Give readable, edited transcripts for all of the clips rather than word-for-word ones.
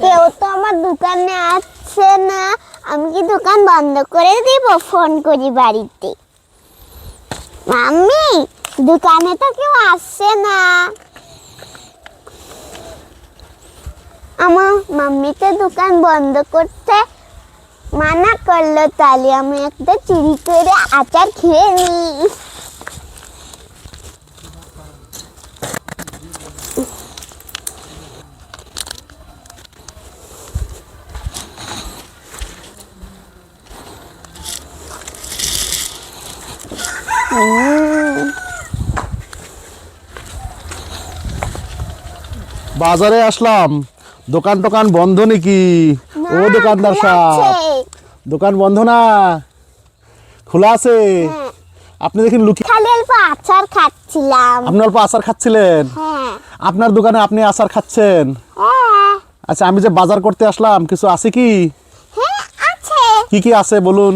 কেউ তো আমার দোকানে আসছে না, আমি কি দোকান বন্ধ করে দিব? ফোন করি বাড়িতে, মাম্মি দোকানে তো কেউ আসছে না। আমার মাম্মি তো দোকান বন্ধ করতে মানা করলো, তাহলে আমি একটা চুরি করে আচার খেয়ে নিই। বাজারে আসলাম, দোকান টোকান বন্ধ নাকি? ও দোকানদার সাহেব, দোকান বন্ধ না, খোলা আছে। আপনি দেখেন লুকিয়ে খালি অল্প আচার খাচ্ছিলাম। আপনি অল্প আচার খাচ্ছিলেন? হ্যাঁ আপনার দোকানে আপনি আচার খাচ্ছেন? হ্যাঁ আচ্ছা, আমি যে বাজার করতে আসলাম, কিছু আছে কি? হ্যাঁ আছে। কি কি আছে বলুন?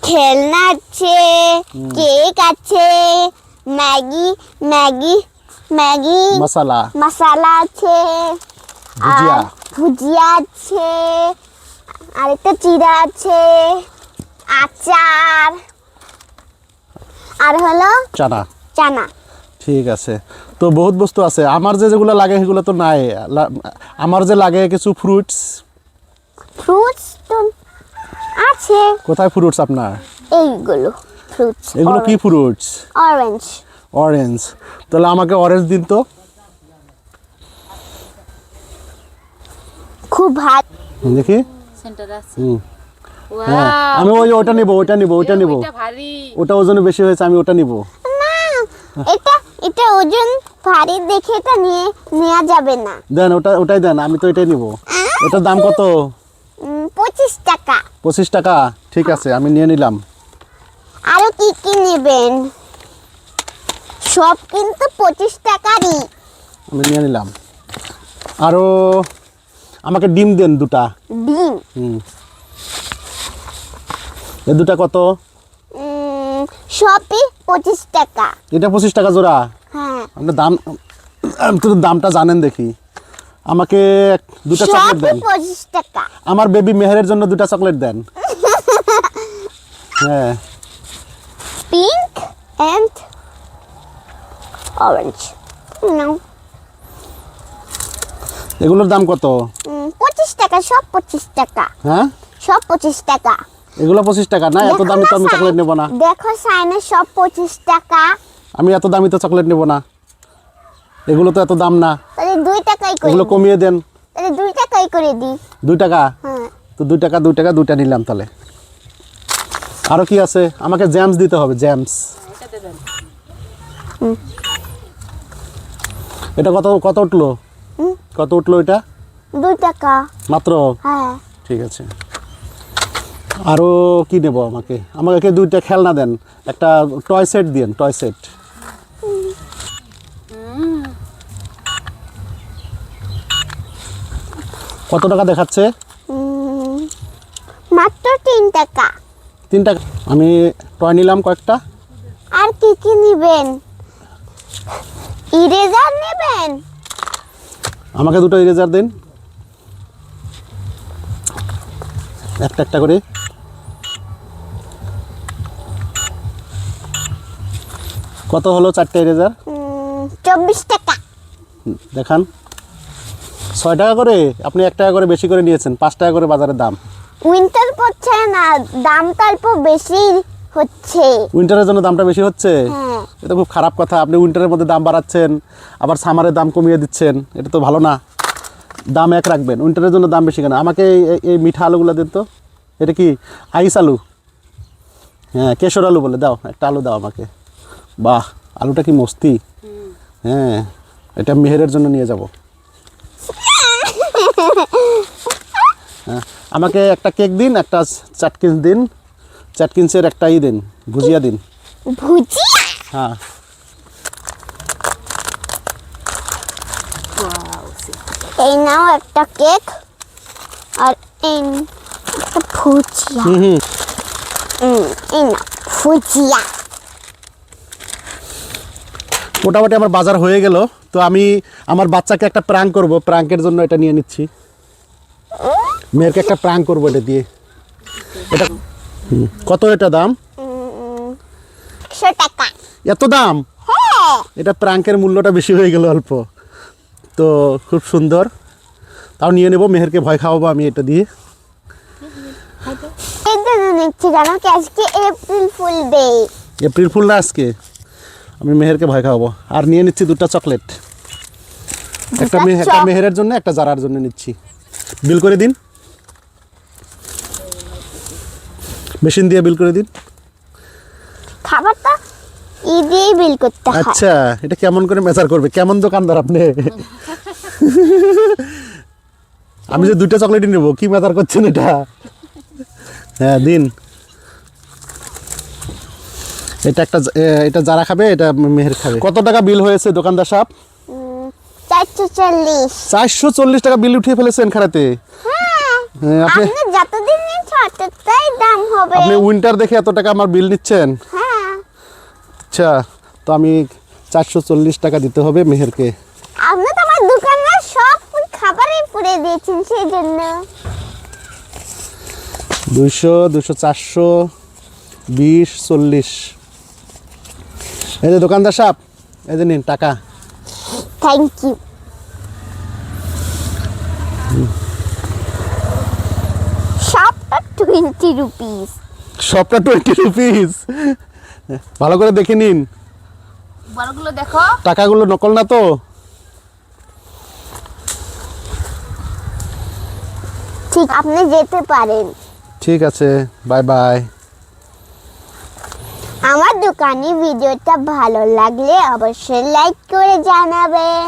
খেলনা আছে, কেক আছে, ম্যাগি ম্যাগি ম্যাগি মশলা মশলা আছে, ভুজিয়া। আর ভুজিয়া আছে, আর একটা চিড়া আছে, আচার, আর হলো চানা। চানা। ঠিক আছে, তো বহুত বস্তু আছে। আমার যেগুলো লাগে সেগুলো তো নাই। আমার যে লাগে কিছু ফ্রুটস। ফ্রুটস তো আছে। কোথায় ফ্রুটস আপনার? এইগুলো ফ্রুটস। এগুলো কি ফ্রুটস? অরেঞ্জ। অরেঞ্জ। তাহলে আমাকে অরেঞ্জ দিন তো। খুব ভালো দেখি। সেন্টার আছে। হ্যাঁ, আমি ওটা নিব, ওটা নিব, ওটা নিব। এটা ভারী। ওটা ওজনে বেশি হয়েছে, আমি ওটা নিব। না, এটা এটা ওজন ভারী দেখে এটা নেওয়া যাবে না। দেন ওটাই দেন, আমি তো এটাই নিব। এটার দাম কত? 25 টাকা। 25 টাকা, ঠিক আছে, আমি নিয়ে নিলাম। আরো কি কি নেবেন? সব কিন্তু 25 টাকারই। আমি নিয়ে নিলাম। আরো আমাকে ডিম দেন দুটা। ডিম এই দুটা কত? সবই 25 টাকা। এটা 25 টাকা জোড়া? হ্যাঁ, আপনার দাম, আপনি তো দামটা জানেন দেখি। আমাকে দুটা চকলেট সবই দেন। 25 টাকা। আমার বেবি মেহেরের জন্য দুটা চকলেট দেন। হ্যাঁ, পিঙ্ক এন্ড অরেঞ্জ। নাও। এগুলোর দাম কত? 25 টাকা, সব 25 টাকা। হ্যাঁ, সব 25 টাকা। এগুলো 25 টাকা না? এত দামি তো আমি চকলেট নেব না। দেখো সাইনে সব 25 টাকা। আমি এত দামি তো চকলেট নেব না, এগুলো তো এত দাম না। তাহলে 2 টাকাই করে এগুলো দিই। কমিয়ে দেন। তাহলে 2 টাকাই করে দিই। 2 টাকা? হ্যাঁ, তো 2 টাকা 2 টাকা দুইটা নিলাম তাহলে। আরো কি আছে? আমাকে জ্যামস দিতে হবে, জ্যামস। এটাতে দেন। এটা কত কত উঠলো? কত উঠলো এটা? 2 টাকা। মাত্র? হ্যাঁ, ঠিক আছে। আরো কি নেব? আমাকে দুইটা খেলনা দেন, একটা টয় সেট দিন, টয় সেট। কত টাকা দেখাচ্ছে? মাত্র 3 টাকা। 3 টাকা। আমি টয় নিলাম কয়েকটা। আর কি কি নেবেন? ইরেজার নেবেন? আমাকে দুটো ইরেজার দিন, একটা একটা করে। কত হলো 4টে ইরেজার? 24 টাকা। দেখান। 6 টাকা করে? আপনি 1 টাকা করে বেশি করে নিয়েছেন, 5 টাকা করে বাজারের দাম। উইন্টার পড়ছে না, দামটা অল্প বেশি হচ্ছে। উইন্টারের জন্য দামটা বেশি হচ্ছে? হ্যাঁ। এটা খুব খারাপ কথা। আপনি উইন্টারের মধ্যে দাম বাড়াচ্ছেন, আবার সামারের দাম কমিয়ে দিচ্ছেন, এটা তো ভালো না। দাম এক রাখবেন, উইন্টারের জন্য দাম বেশি কেন? আমাকে এই মিঠা আলুগুলো দিন তো। এটা কি আইস আলু? হ্যাঁ, কেশর আলু বলে দাও, একটা আলু দাও আমাকে। বাহ, আলুটা কি মস্তি। হ্যাঁ, এটা মেহেরের জন্য নিয়ে যাব। হ্যাঁ, আমাকে একটা কেক দিন, একটা চাটকিন্স দিন, চাটকিন্সের একটা দিন, ভুজিয়া দিন। ভুজিয়া? হ্যাঁ। এই নাও একটা কেক, আর এই একটা ভুজিয়া। এই নাও ভুজিয়া। মোটামুটি আমার বাজার হয়ে গেল। তো আমি আমার বাচ্চাকে একটা প্র্যাঙ্ক করব, প্র্যাঙ্কের জন্য এটা নিয়ে নিচ্ছি। মেয়েরকে একটা প্রাঙ্ক করবো এটা দিয়ে। এটা কত এটা দাম? 100 টাকা। এত দাম? হ্যাঁ, এটা প্রাঙ্কের মূল্যটা বেশি হয়ে গেল অল্প। তো খুব সুন্দর, তাও নিয়ে নেবো, মেহেরকে ভয় খাওয়াবো আমি এটা দিয়ে। এই জন্য নিচ্ছি কারণ কি আজকে April fool day. April fool না আজকে, আমি মেহেরকে ভয় খাওয়াবো। আর নিয়ে নিচ্ছি 2টা চকলেট, একটা মেহেরের জন্য, একটা জারার জন্য নিচ্ছি। বিল করে দিন, মেশিন দিয়ে বিল করে দিন। খাবারটা ই দিয়ে বিল করতে হয়। আচ্ছা, এটা কেমন করে মেজার করবে? কেমন দোকানদার আপনি? আমি যে 2টা চকলেটই নেবো, কি মেজার করছেন এটা? হ্যাঁ দিন। এটা যারা খাবে, এটা মেহের খাবে। কত টাকা বিল হয়েছে দোকানদার সাহেব? 440। 440 টাকা বিল উঠিয়ে ফেলেছেন খারাতে। হ্যাঁ, আপনি আপনি যতদিন নিচ্ছেন ততটাই দাম হবে। আপনি উইন্টার দেখে এত টাকা আমার বিল নিচ্ছেন? হ্যাঁ, আচ্ছা, তো আমি 440 টাকা দিতে হবে মেহেরকে। আপনি তো আমার দোকানের সব খাবারই পুড়ে দিয়েছেন সেই জন্য। 200, 200, 400, 20, 40। এই যে দোকানদার সাহেব, এই যে নিন টাকা। Thank you. সবটা 20 রুপিস। সবটা 20 রুপিস। ভালো করে দেখে নিন, বড়গুলো দেখো। টাকাগুলো নকল না তো? ঠিক, আপনি যেতে পারেন। ঠিক আছে, বাই বাই। আমার দোকানে ভিডিওটা ভালো লাগলে অবশ্যই লাইক করে জানাবেন।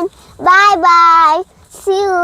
Bye bye, see you.